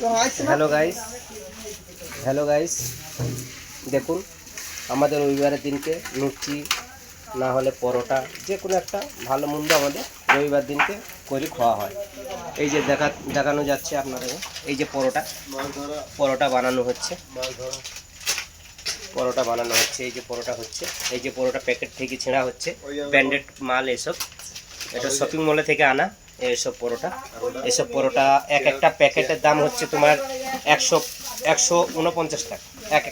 Hello guys, hello guys, দেখুন আমাদের রবিবারের দিনকে লুচি না হলে পরোটা যে কোনো একটা ভালো মন্দ আমাদের রবিবার দিনকে করে খাওয়া হয়। এই যে দেখানো যাচ্ছে আপনাদের, এই যে পরোটা বানানো হচ্ছে, এই যে পরোটা হচ্ছে, এই যে পরোটা প্যাকেট থেকে ছেঁড়া হচ্ছে, ব্র্যান্ডেড মাল এসব, এটা শপিং মলে থেকে আনা এইসব পরোটা এক একটা প্যাকেটের দাম হচ্ছে তোমার 149 টাকা। এক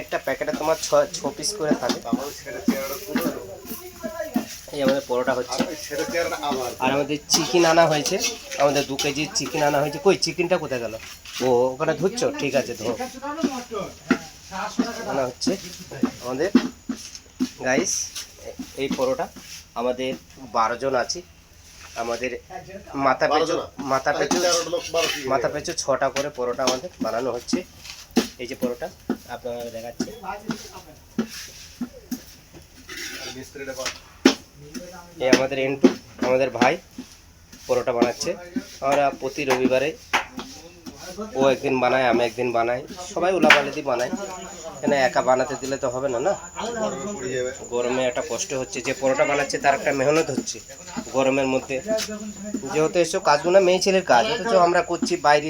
একটা প্যাকেটে তোমার ছ পিস করে থাকে। এই আমাদের পরোটা হচ্ছে, আর আমাদের চিকেন আনা হয়েছে, আমাদের 2 কেজি চিকেন আনা হয়েছে। কই চিকেনটা কোথায় গেল? ও ওখানে ধুচ্ছ, ঠিক আছে ধো। আনা হচ্ছে আমাদের গাইস। এই পরোটা আমাদের 12 জন আছি। আমাদের মাথা পেছু 6টা করে পরোটা আমাদের বানানো হচ্ছে। এই যে পরোটা আপনারা দেখাচ্ছি, এই আমাদের এন্টু, আমাদের ভাই পরোটা বানাচ্ছে। আমরা প্রতি রবিবারে ও একদিন বানায়, আমি একদিন বানাই, সবাই উলাপালিদি বানাই। এখানে একা বানাতে দিলে তো হবে না, না গরমে একটা কষ্ট হচ্ছে। যে পরোটা বানাচ্ছে তার একটা মেহনত হচ্ছে গরমের মধ্যে, যেহেতু এসব কাজগুলো মেয়ে ছেলের কাজ, অথচ আমরা করছি বাইরে।